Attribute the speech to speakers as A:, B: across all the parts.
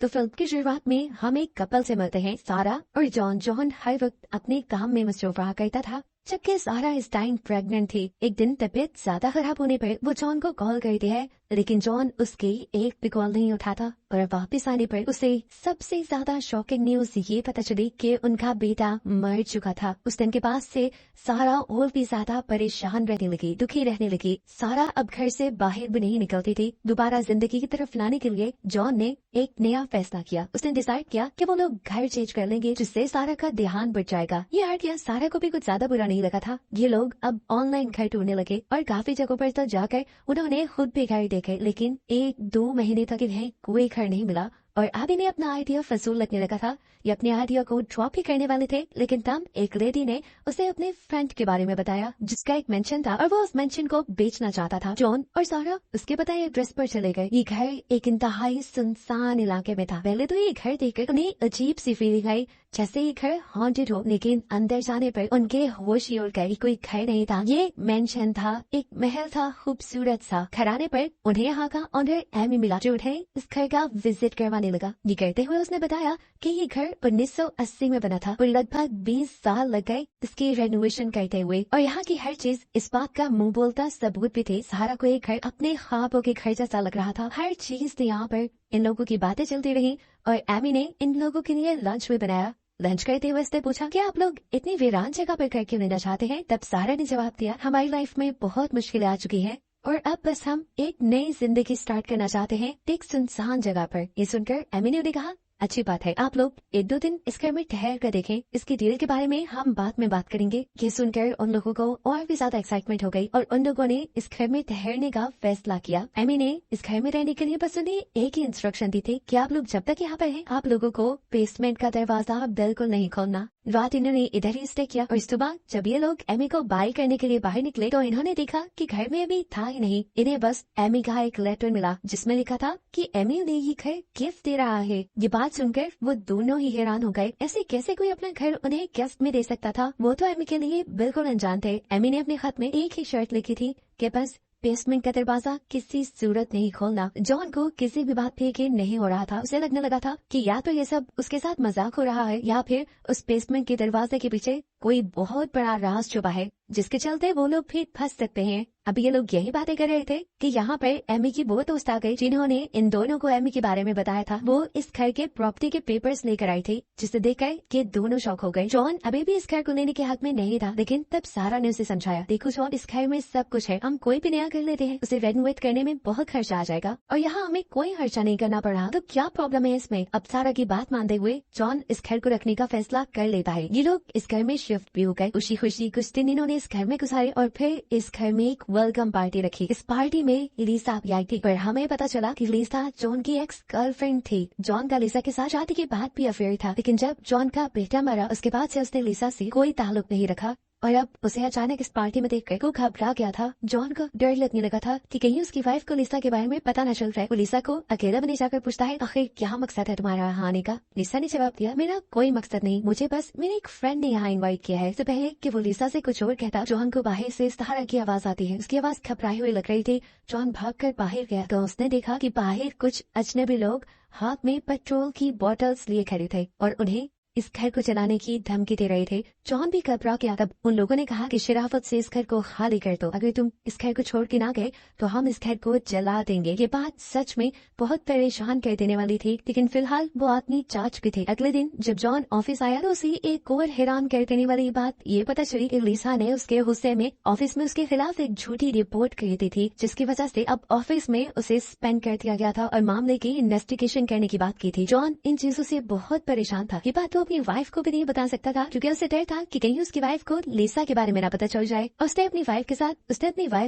A: तो फिल्म की शुरुआत में हम एक कपल से मिलते हैं, सारा और जॉन। जॉन हर वक्त अपने काम में मसरूफ रहा करता था, जबकि सारा इस टाइम प्रेग्नेंट थी। एक दिन तबीयत ज्यादा खराब होने पर वो जॉन को कॉल करती है, लेकिन जॉन उसकी एक भी कॉल नहीं उठाता। और वापस आने पर उसे सबसे ज्यादा शॉकिंग न्यूज ये पता चली कि उनका बेटा मर चुका था। उस दिन के बाद से सारा और भी ज्यादा परेशान रहने लगी, दुखी रहने लगी। सारा अब घर से बाहर भी नहीं निकलती थी। दोबारा जिंदगी की तरफ लाने के लिए जॉन ने एक नया फैसला किया। उसने डिसाइड किया कि वो लोग घर चेंज कर लेंगे, जिससे सारा का ध्यान बढ़ जाएगा। ये आइडिया सारा को भी कुछ ज्यादा बुरा नहीं लगा था। ये लोग अब ऑनलाइन घर ढूंढने लगे और काफी जगहों पर तो जाकर उन्होंने खुद भी घर देखे, लेकिन 1-2 महीने तक इन्हें कोई घर नहीं मिला। और अब इन्हें अपना आइडिया फजूल लगने लगा था। ये अपने आइडिया को ड्रॉप ही करने वाले थे, लेकिन तब एक लेडी ने उसे अपने फ्रेंड के बारे में बताया, जिसका एक मेंशन था और वो उस मेंशन को बेचना चाहता था। जॉन और सारा उसके बताए एड्रेस पर चले गए। ये घर एक इंतहाई सुनसान इलाके में था। पहले तो ये घर देखकर उन्हें अजीब सी फीलिंग आई, जैसे ये घर हॉन्टेड हो, लेकिन अंदर जाने पर उनके होश ही उड़ गए। कोई घर नहीं था, ये मेंशन था, एक महल था, खूबसूरत सा। घर आने पर उन्हें यहाँ का ऑनर एमी मिला, जो उन्हें इस घर का विजिट करवाने लगा। ये कहते हुए उसने बताया कि ये घर 1980 में बना था और लगभग 20 साल लग गए इसकी रेनोवेशन करते हुए। और यहाँ की हर चीज इस बात का मुंह बोलता सबूत भी थे। सारा को एक घर अपने ख्वाबों के घर जैसा लग रहा था। हर चीज थी यहाँ पर। इन लोगों की बातें चलती रही और एमी ने इन लोगों के लिए लंच भी बनाया। लंच करते हुए उसने पूछा कि आप लोग इतनी वीरान जगह पर घर क्यों लेना चाहते हैं। तब सारा ने जवाब दिया, हमारी लाइफ में बहुत मुश्किलें आ चुकी हैं और अब बस हम एक नई जिंदगी स्टार्ट करना चाहते हैं एक सुनसान जगह पर। ये सुनकर एमी ने कहा, अच्छी बात है, आप लोग 1-2 दिन इस घर में ठहर कर देखें, इसकी डील के बारे में हम बाद में बात करेंगे। ये सुनकर उन लोगों को और भी ज्यादा एक्साइटमेंट हो गई और उन लोगों ने इस घर में ठहरने का फैसला किया। एमी ने इस घर में रहने के लिए बस उन्हें एक ही इंस्ट्रक्शन दी थी कि आप लोग जब तक यहाँ पर हैं, आप लोगों को बेसमेंट का दरवाजा बिल्कुल नहीं खोलना। रात इन्होंने इधर ही स्टे किया और सुबह जब ये लोग एमी को बाय करने के लिए बाहर निकले तो इन्होंने देखा कि घर में अभी था ही नहीं। इन्हें बस एमी का एक लेटर मिला, जिसमें लिखा था कि एमी उन्हें ये घर गिफ्ट दे रहा है। ये बात सुनकर वो दोनों ही हैरान हो गए। ऐसे कैसे कोई अपना घर उन्हें गिफ्ट में दे सकता था। वो तो एमी के लिए बिल्कुल अनजान थे। एमी ने अपने खत में एक ही शर्त लिखी थी कि बस बेसमेंट का दरवाजा किसी सूरत नहीं खोलना। जॉन को किसी भी बात पे यकीन नहीं हो रहा था। उसे लगने लगा था कि या तो ये सब उसके साथ मजाक हो रहा है या फिर उस बेसमेंट के दरवाजे के पीछे कोई बहुत बड़ा राज छुपा है, जिसके चलते वो लोग भी फंस सकते हैं। अब ये लोग यही बातें कर रहे थे कि यहाँ पर एमी की वो दोस्त आ गई, जिन्होंने इन दोनों को एमी के बारे में बताया था। वो इस घर के प्रॉपर्टी के पेपर्स लेकर आई थी, जिसे देखकर ये दोनों शॉक हो गए। जॉन अभी भी इस घर को लेने के हक में नहीं था, लेकिन तब सारा ने उसे समझाया, देखो जॉन, इस घर में सब कुछ है, हम कोई भी नया घर लेते हैं, उसे रेनोवेट करने में बहुत खर्चा आ जाएगा और यहाँ हमें कोई खर्चा नहीं करना पड़ रहा, तो क्या प्रॉब्लम है इसमें। अब सारा की बात मानते हुए जॉन इस घर को रखने का फैसला कर लेता है। ये लोग इस घर में शिफ्ट भी हो गए। खुशी खुशी कुछ दिन इन्होंने इस घर में गुजारे और फिर इस घर में एक वेलकम पार्टी रखी। इस पार्टी में लीसा भी आई थी, पर हमें पता चला कि लीसा जॉन की एक्स गर्लफ्रेंड थी। जॉन का लीसा के साथ शादी के बाद भी अफेयर था, लेकिन जब जॉन का बेटा मरा उसके बाद से उसने लीसा से कोई ताल्लुक नहीं रखा और अब उसे अचानक इस पार्टी में देखकर वो घबरा गया था। जॉन को डर लगने लगा था कि कहीं उसकी वाइफ को लीसा के बारे में पता न चल जाए। वो लीसा को अकेला बने जाकर पूछता है, आखिर क्या मकसद है तुम्हारा यहाँ आने का। लीसा ने जवाब दिया, मेरा कोई मकसद नहीं, मुझे बस मेरे एक फ्रेंड ने यहाँ इन्वाइट किया है। इससे पहले कि वो लीसा से कुछ और कहता, जॉन को बाहर से सहारा की आवाज आती है। उसकी आवाज घबराई हुई लग रही थी। जॉन भागकर बाहर गया तो उसने देखा कि बाहर कुछ अजनबी लोग हाथ में पेट्रोल की बॉटल्स लिए खड़े थे और उन्हें इस घर को चलाने की धमकी दे रहे थे। जॉन भी घबरा गया। तब उन लोगों ने कहा कि शराफत से इस घर को खाली कर दो, अगर तुम इस घर को छोड़ के ना गए तो हम इस घर को जला देंगे। ये बात सच में बहुत परेशान कर देने वाली थी, लेकिन फिलहाल वो आदमी जा चुके थे। अगले दिन जब जॉन ऑफिस आया तो उसे एक और हैरान कर देने वाली बात ये पता चली कि लीसा ने उसके गुस्से में ऑफिस में उसके खिलाफ एक झूठी रिपोर्ट कर दी थी, जिसकी वजह से अब ऑफिस में उसे सस्पेंड कर दिया गया था और मामले की इन्वेस्टिगेशन करने की बात की थी। जॉन इन चीजों से बहुत परेशान था। ये बात अपनी वाइफ को भी नहीं बता सकता था, क्योंकि उसे डर था कि कहीं उसकी वाइफ को लीसा के बारे में ना पता चल जाए। उसने अपनी वाइफ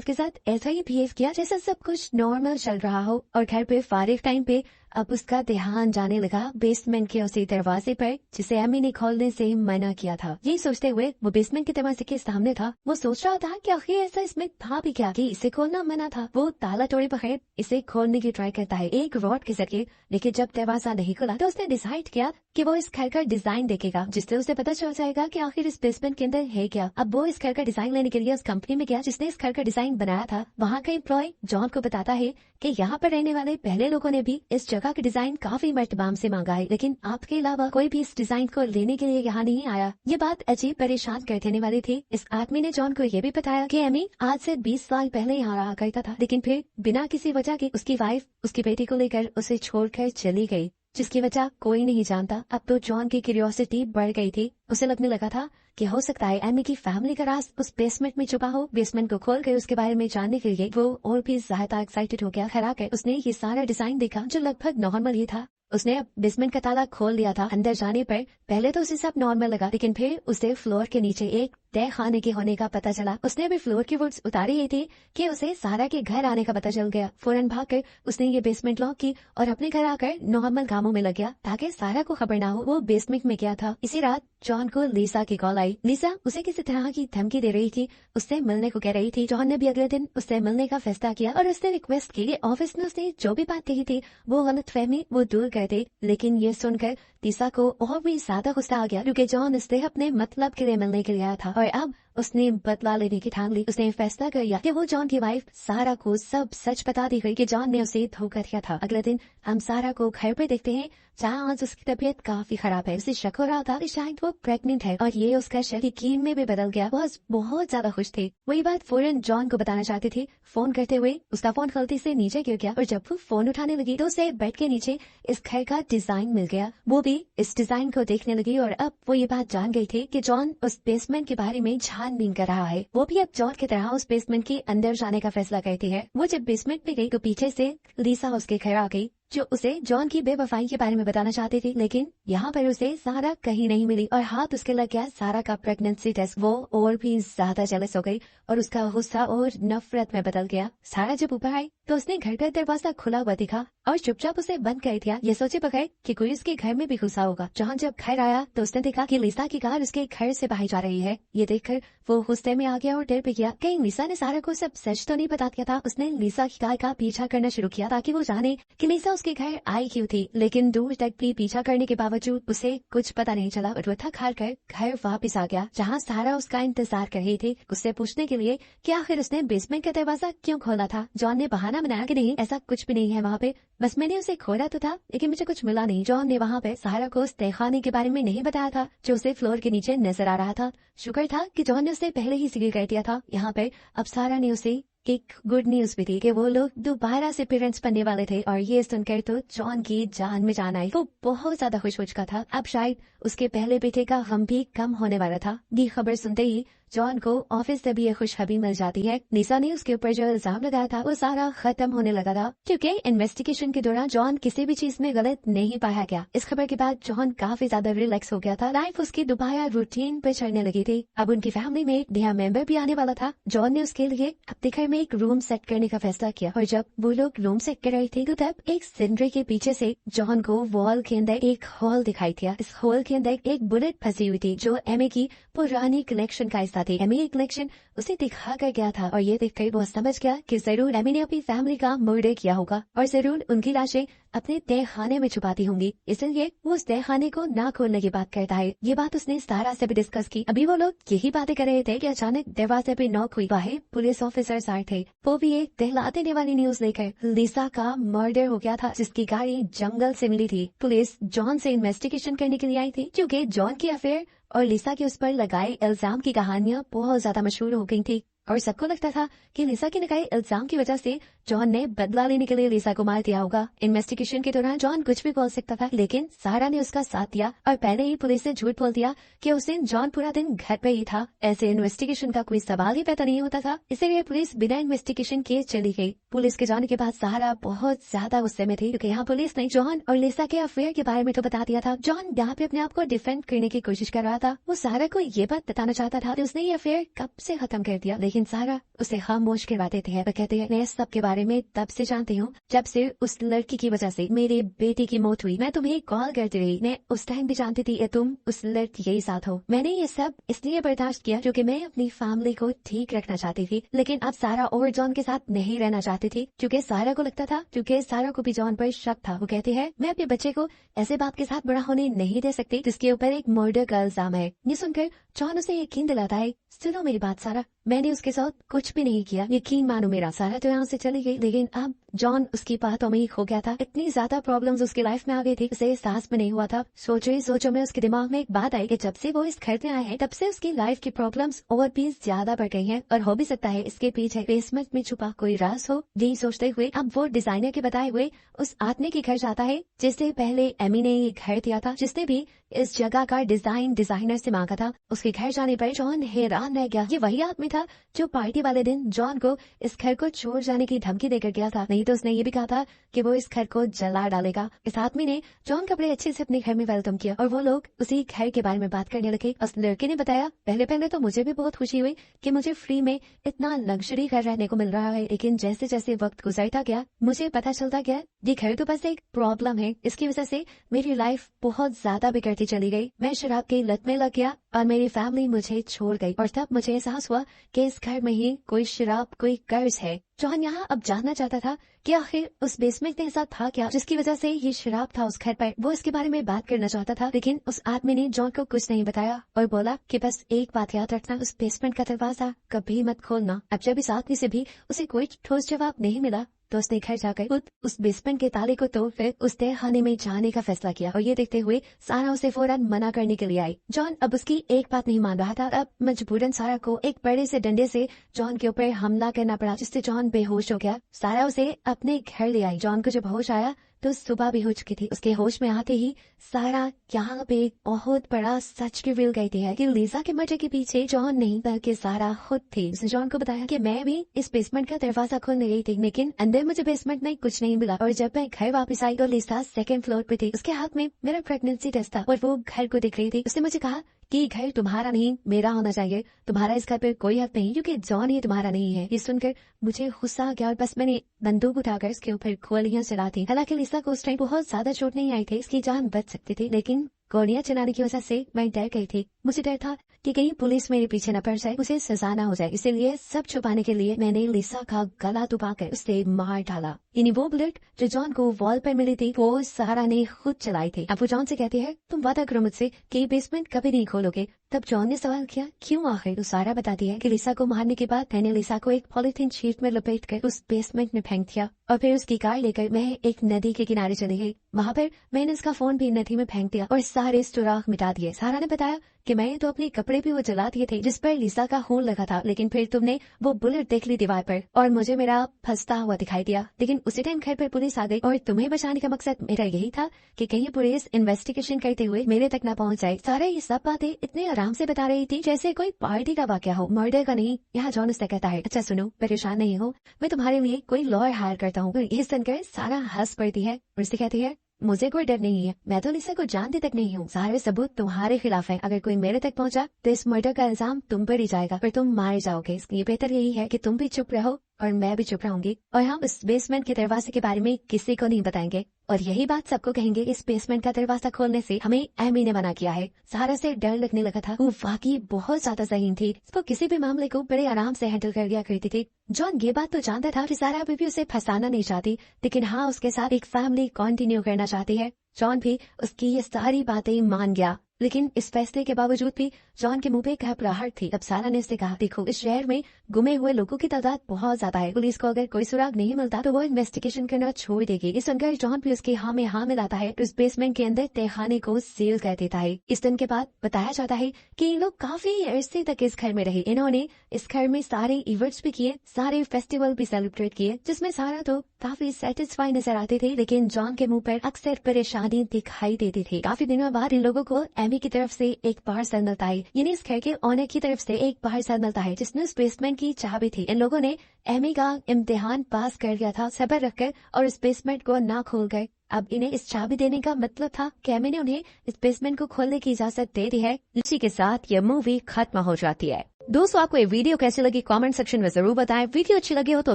A: के साथ ऐसा ही बिहेव किया जैसा सब कुछ नॉर्मल चल रहा हो और घर पे फारिग टाइम पे अब उसका ध्यान जाने लगा बेसमेंट के उसी दरवाजे पर जिसे एमी ने खोलने से मना किया था। ये सोचते हुए वो बेसमेंट के दरवाजे के सामने था। वो सोच रहा था कि आखिर ऐसा इसमें था भी क्या कि इसे खोलना मना था। वो ताला तोड़े बगैर इसे खोलने की ट्राई करता है एक रॉड के जरिए, लेकिन जब दरवाजा नहीं खुला तो उसने डिसाइड किया कि वो इस घर का डिजाइन देखेगा, जिससे उसे पता चल जाएगा कि आखिर इस बेसमेंट के अंदर है क्या। अब वो इस घर का डिजाइन लेने के लिए उस कंपनी में गया जिसने इस घर का डिजाइन बनाया था। वहाँ का एम्प्लॉय जॉन को बताता है कि यहाँ पर रहने वाले पहले लोगों ने भी इस जगह जगह का डिजाइन काफी मर्तबाम से मांगा है, लेकिन आपके अलावा कोई भी इस डिजाइन को लेने के लिए यहाँ नहीं आया। ये बात अजीब परेशान कर देने वाली थी। इस आदमी ने जॉन को ये भी बताया कि एमी आज से 20 साल पहले यहाँ रहा करता था, लेकिन फिर बिना किसी वजह के उसकी वाइफ उसकी बेटी को लेकर उसे छोड़कर चली गई, जिसकी वजह कोई नहीं जानता। अब तो जॉन की क्यूरियोसिटी बढ़ गई थी। उसे लगने लगा था कि हो सकता है एमी की फैमिली का राज उस बेसमेंट में छुपा हो। बेसमेंट को खोलकर उसके बारे में जानने के लिए वो और भी ज्यादा एक्साइटेड हो गया। खैर उसने ये सारा डिजाइन देखा जो लगभग नॉर्मल ही था। उसने अब बेसमेंट का ताला खोल लिया था। अंदर जाने पर पहले तो उसे सब नॉर्मल लगा, लेकिन फिर उसे फ्लोर के नीचे एक तय खाने के होने का पता चला। उसने अभी फ्लोर की वुड्स उतारी ही थी कि उसे सारा के घर आने का पता चल गया। फौरन भागकर उसने ये बेसमेंट लॉक की और अपने घर आकर नॉर्मल कामों में लग गया ताकि सारा को खबर ना हो वो बेसमेंट में गया था। इसी रात जॉन को लीसा की कॉल आई। लीसा उसे किसी तरह की धमकी दे रही थी, उससे मिलने को कह रही थी। जॉन ने भी अगले दिन उससे मिलने का फैसला किया और उसने रिक्वेस्ट की कि ऑफिस में उसने जो भी बात कही थी वो गलतफहमी वो दूर कर दे। लेकिन ये सुनकर लीसा को और भी ज्यादा गुस्सा आ गया क्योंकि जॉन उससे अपने मतलब के लिए मिलने के लिए आया था और अब उसने बदला लेने की ठान ली। उसने फैसला कर लिया कि वो जॉन की वाइफ सारा को सब सच बता दी गई कि जॉन ने उसे धोखा दिया था। अगले दिन हम सारा को घर पे देखते हैं जहाँ आज उसकी तबीयत काफी खराब है। उसे शक हो रहा था कि शायद वो प्रेग्नेंट है और ये उसका शक यकीन में भी बदल गया। वो बहुत ज्यादा खुश थी। वही बात फौरन जॉन को बताना चाहती थी। फोन करते हुए उसका फोन गलती से नीचे गिर गया और जब वो फोन उठाने लगी तो उसे बेड के नीचे इस घर का डिजाइन मिल गया। वो भी इस डिजाइन को देखने लगी और अब वो ये बात जान गई थी कि जॉन उस बेसमेंट के बारे में छानबीन कर रहा है। वो भी अब जॉन की तरह उस बेसमेंट के अंदर जाने का फैसला करती है। वो जब बेसमेंट में गई तो पीछे से लीसा उसके घर आ गई जो उसे जॉन की बेवफाई के बारे में बताना चाहती थी, लेकिन यहाँ पर उसे सारा कहीं नहीं मिली और हाथ उसके लग गया सारा का प्रेगनेंसी टेस्ट। वो और भी ज्यादा जेलस हो गई और उसका गुस्सा और नफरत में बदल गया। सारा जब ऊपर आई तो उसने घर का दरवाजा खुला हुआ दिखा और चुपचाप उसे बंद कर दिया, ये सोचे बगैर कि कोई उसके घर में भी घुसा होगा। जॉन जब घर आया तो उसने देखा कि लीसा की कार उसके घर से बाहर जा रही है। ये देखकर वो गुस्से में आ गया और डर पे गया कहीं लीसा ने सारा को सब सच तो नहीं बता दिया था। उसने लीसा की कार का पीछा करना शुरू किया ताकि वो जाने कि लीसा उसके घर आई क्यों थी, लेकिन दूर तक भी पीछा करने के बावजूद उसे कुछ पता नहीं चला और वो थक हार कर घर वापस आ गया जहाँ सारा उसका इंतजार कर रही थी उससे पूछने के लिए कि आखिर उसने बेसमेंट का दरवाजा क्यों खोला था। जॉन ने बहाना बनाया कि नहीं ऐसा कुछ भी नहीं है वहाँ पे, बस मैंने उसे खोला तो था लेकिन मुझे कुछ मिला नहीं। जॉन ने वहाँ पे सारा को उस तहखाने के बारे में नहीं बताया था जो उसे फ्लोर के नीचे नजर आ रहा था। शुक्र था कि जॉन ने उसे पहले ही सिग्नल कर दिया था। यहाँ पे अब सारा ने उसे एक गुड न्यूज भी थी कि वो लोग दोबारा से पेरेंट्स बनने वाले थे और ये सुनकर तो जॉन की जान में जान आई। वो बहुत ज्यादा खुश हो चुका था। अब शायद उसके पहले बेटे का गम भी कम होने वाला था। ये खबर सुनते ही जॉन को ऑफिस से भी ये खुशखबरी मिल जाती है। लीसा ने उसके ऊपर जो इल्जाम लगाया था वो सारा खत्म होने लगा था क्योंकि इन्वेस्टिगेशन के दौरान जॉन किसी भी चीज में गलत नहीं पाया गया। इस खबर के बाद जॉन काफी ज्यादा रिलैक्स हो गया था। लाइफ उसकी दोबारा रूटीन पे चलने लगी थी। अब उनकी फैमिली में एक नया मेंबर भी आने वाला था। जॉन ने उसके लिए अपने घर में एक रूम सेट करने का फैसला किया और जब वो लोग रूम सेट कर रहे थे तो तब एक सिनरी के पीछे से जॉन को वॉल के अंदर एक होल दिखाई दिया। इस होल के अंदर एक बुलेट फंसी हुई थी जो एमी की पुरानी कलेक्शन का हिस्सा थी। एमी कलेक्शन उसे दिखा कर गया था और ये देखकर वो समझ गया कि जरूर एमी ने अपनी फैमिली का मर्डर किया होगा और जरूर उनकी लाशें अपने तहखाने में छुपाती होंगी, इसलिए वो उस तहखाने को ना खोलने की बात करता है। ये बात उसने सारा से भी डिस्कस की। अभी वो लोग यही बातें कर रहे थे कि अचानक दरवाजे पे नॉक हुई। बाहर पुलिस ऑफिसर्स आए थे। वो भी एक दहला देने वाली न्यूज लेकर लीसा का मर्डर हो गया था जिसकी गाड़ी जंगल से मिली थी। पुलिस जॉन से इन्वेस्टिगेशन करने के लिए आई थी क्योंकि जॉन की अफेयर और लीसा के उस पर लगाए इल्जाम की कहानियां बहुत ज्यादा मशहूर हो गई थी और सबको लगता था कि लीसा के लगाए इल्जाम की वजह से जॉन ने बदला लेने के लिए लीसा को मार दिया होगा। इन्वेस्टिगेशन के दौरान जॉन कुछ भी बोल सकता था लेकिन सारा ने उसका साथ दिया और पहले ही पुलिस ने झूठ बोल दिया कि उस दिन जॉन पूरा दिन घर पे ही था। ऐसे इन्वेस्टिगेशन का कोई सवाल ही पैदा नहीं होता था, इसीलिए पुलिस बिना इन्वेस्टिगेशन के चली गई। पुलिस के जाने के बाद सारा बहुत ज्यादा गुस्से में थी क्योंकि यहाँ पुलिस ने जॉन और लीसा के अफेयर के बारे में तो बता दिया था। जॉन यहाँ पे अपने आप को डिफेंड करने की कोशिश कर रहा था। वो सारा को ये बात बताना चाहता था कि उसने ये अफेयर कब से खत्म कर दिया, लेकिन सारा उसे खामोश करवाते थे। वो कहते हैं मैं सब के बारे में तब से जानती हूँ जब से उस लड़की की वजह से मेरे बेटे की मौत हुई। मैं तुम्हें कॉल करती रही, मैं उस टाइम भी जानती थी कि तुम उस लड़की के साथ हो। मैंने ये सब इसलिए बर्दाश्त किया क्योंकि मैं अपनी फैमिली को ठीक रखना चाहती थी, लेकिन अब सारा और जॉन के साथ नहीं रहना चाहती थी क्योंकि सारा को लगता था, क्योंकि सारा को भी जॉन पर शक था। वो कहती है मैं अपने बच्चे को ऐसे बाप के साथ बड़ा होने नहीं दे सकती जिसके ऊपर एक मर्डर का इल्जाम है। ये सुनकर जॉन उसे यकीन दिलाता है सुनो मेरी बात सारा, मैंने उसके साथ कुछ भी नहीं किया, यकीन मानो मेरा। सारा तो यहाँ से चली गई, लेकिन अब जॉन उसकी बातों में ही खो गया था। इतनी ज्यादा प्रॉब्लम्स उसकी लाइफ में आ गई थी, उसे एहसास भी नहीं हुआ था। सोचो में उसके दिमाग में एक बात आई कि जब से वो इस घर में आए हैं तब से उसकी लाइफ की प्रॉब्लम्स और भी ज्यादा बढ़ गई हैं, और हो भी सकता है इसके पीछे बेसमेंट में छुपा कोई राज हो। यही सोचते हुए अब वो डिजाइनर के बताए हुए उस आदमी के घर जाता है जिससे पहले एमी ने ये घर दिया था, जिसने भी इस जगह का डिजाइन डिजाइनर से मांगा था। उसके घर जाने पर जॉन हैरान रह गया। ये वही आदमी था जो पार्टी वाले दिन जॉन को इस घर को छोड़ जाने की धमकी देकर गया था। नहीं तो उसने ये भी कहा था कि वो इस घर को जला डालेगा। इस आदमी ने जॉन को बड़े अच्छे से अपने घर में वेलकम किया और वो लोग उसी घर के बारे में बात करने लगे। उस लड़के ने बताया, पहले तो मुझे भी बहुत खुशी हुई कि मुझे फ्री में इतना लग्जरी घर रहने को मिल रहा है, लेकिन जैसे जैसे वक्त गुजरता गया मुझे पता चलता गया ये घर तो बस एक प्रॉब्लम है। इसकी वजह से मेरी लाइफ बहुत ज्यादा बिगड़ती चली गई। मैं शराब की लत में लग गया और मेरी फैमिली मुझे छोड़ गई, और तब मुझे एहसास हुआ कि इस घर में ही कोई शराब, कोई कर्ज है। जॉन यहाँ अब जानना चाहता था कि आखिर उस बेसमेंट में ऐसा था क्या जिसकी वजह से ये शराब था उस घर पर। वो इसके बारे में बात करना चाहता था, लेकिन उस आदमी ने जॉन को कुछ नहीं बताया और बोला कि बस एक बात याद रखना, उस बेसमेंट का दरवाजा कभी मत खोलना। अब जब इस आदमी से भी उसे कोई ठोस जवाब नहीं मिला तो उसने घर जाकर खुद उस बेसमेंट के ताले को तोड़ फिर उस तहखाने में जाने का फैसला किया, और ये देखते हुए सारा उसे फौरन मना करने के लिए आई। जॉन अब उसकी एक बात नहीं मान रहा था। अब मजबूरन सारा को एक बड़े से डंडे से जॉन के ऊपर हमला करना पड़ा, जिससे जॉन बेहोश हो गया। सारा उसे अपने घर ले आई। जॉन को जब होश आया तो सुबह भी हो चुकी थी। उसके होश में आते ही सारा यहाँ पे बहुत बड़ा सच रिवील कहती है कि लीजा के मर्डर के पीछे जॉन नहीं बल्कि सारा खुद थी। उसने जॉन को बताया कि मैं भी इस बेसमेंट का दरवाजा खोलने गई थी, लेकिन अंदर मुझे बेसमेंट में कुछ नहीं मिला, और जब मैं घर वापस आई तो लीजा सेकंड फ्लोर पे थी। उसके हाथ में मेरा प्रेगनेंसी टेस्ट था और वो घर को दिख रही थी। उसने मुझे कहा कि घर तुम्हारा नहीं मेरा होना चाहिए, तुम्हारा इस घर पे कोई हक नहीं क्योंकि जॉन ये तुम्हारा नहीं है। ये सुनकर मुझे गुस्सा आ गया और बस मैंने बंदूक उठाकर इसके ऊपर गोलियां चला दी। हालांकि लिसा को उस टाइम बहुत ज्यादा चोट नहीं आई थी, इसकी जान बच सकती थी, लेकिन गोलियां चलाने की वजह से मैं डर गई थी। मुझे डर था कि कहीं पुलिस मेरे पीछे न पड़ जाए, उसे सजा न हो जाए, इसीलिए सब छुपाने के लिए मैंने लिसा का गला दबाकर उसे मार डाला। यानी वो बुलेट जो जॉन को वॉल पर मिली थी वो सारा ने खुद चलाई थी। अब वो जॉन से कहती है, तुम वादा करो मुझसे कि बेसमेंट कभी नहीं खोलोगे। तब जॉन ने सवाल किया, क्यों? आखिर तो सारा बताती है कि लिसा को मारने के बाद मैंने लिसा को एक पॉलिथीन शीट में लपेट कर उस बेसमेंट में फेंक दिया और फिर उसकी कार लेकर मैं एक नदी के किनारे चली गई। वहाँ पर मैंने उसका फोन भी नदी में फेंक दिया और सारे सुराख मिटा दिए। सारा ने बताया कि मैंने तो अपने कपड़े भी वो जला दिए थे जिस पर लिसा का खून लगा था, लेकिन फिर तुमने वो बुलेट देख ली दीवार पर और मुझे मेरा फंसता हुआ दिखाई दिया। लेकिन उसी टाइम घर पर पुलिस आ गई और तुम्हें बचाने का मकसद मेरा यही था कि कहीं पुलिस इन्वेस्टिगेशन करते हुए मेरे तक न पहुंच जाए। सारा ये सब बातें इतने आराम से बता रही थी जैसे कोई पार्टी का वाकया हो, मर्डर का नहीं। यहाँ जॉन उससे कहता है, अच्छा सुनो, परेशान नहीं हो, मैं तुम्हारे लिए कोई लॉयर हायर करता हूँ। ये सुनकर सारा हंस पड़ती है और उससे कहती है, मुझे कोई डर नहीं है, मैं तो लिसा को जानती तक नहीं हूँ। सारे सबूत तुम्हारे खिलाफ है, अगर कोई मेरे तक पहुँचा तो इस मर्डर का इल्जाम तुम पर ही जाएगा, फिर तुम मारे जाओगे। इसलिए बेहतर यही है कि तुम भी चुप रहो और मैं भी चुप रहूंगी, और हम इस बेसमेंट के दरवाजे के बारे में किसी को नहीं बताएंगे और यही बात सबको कहेंगे। इस बेसमेंट का दरवाजा खोलने से हमें एमी ने मना किया है। सारा से डर लगने लगा था, वो वाकई बहुत ज्यादा ज़हीन थी, वो किसी भी मामले को बड़े आराम से हैंडल कर लिया करती थी। जॉन ये बात तो जानता था कि सारा अभी भी उसे फंसाना नहीं चाहती, लेकिन हाँ उसके साथ एक फैमिली कंटिन्यू करना चाहती है। जॉन भी उसकी ये सारी बातें मान गया, लेकिन इस फैसले के बावजूद भी जॉन के मुंह पे घबराहट थी। तब सारा ने उससे कहा, देखो इस शहर में गुमे हुए लोगों की तादाद बहुत ज्यादा है, पुलिस को अगर कोई सुराग नहीं मिलता तो वो इन्वेस्टिगेशन करना छोड़ देगी। इस सुनकर जॉन भी उसके हाँ में हाँ मिलाता है, तो इस बेसमेंट के अंदर तहखाने को सील कर देता है। इस दिन के बाद बताया जाता है कि ये लोग काफी अरसे तक इस घर में रहे। इन्होंने इस घर में सारे इवेंट्स भी किए, सारे फेस्टिवल भी सेलिब्रेट किए, जिसमें सारा तो काफी सेटिस्फाई नजर आते थे, लेकिन जॉन के मुंह पर अक्सर परेशानी दिखाई देती थी। काफी दिनों बाद इन लोगों को एमी की तरफ से एक पार्सल मिलता है, यानी इस घर के ओनर की तरफ से एक पार्सल मिलता है जिसमें उस बेसमेंट की चाबी थी। इन लोगों ने एमी का इम्तिहान पास कर लिया था सब्र रखकर और इस बेसमेंट को ना खोल गए। अब इन्हें इस चाबी देने का मतलब था कि एमी ने उन्हें इस बेसमेंट को खोलने की इजाजत दे दी है। इसी के साथ ये मूवी खत्म हो जाती है। दोस्तों आपको ये वीडियो कैसी लगी कमेंट सेक्शन में जरूर बताएं। वीडियो अच्छी लगी हो तो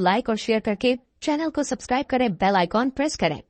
A: लाइक और शेयर करके चैनल को सब्सक्राइब करें, बेल आइकॉन प्रेस करें।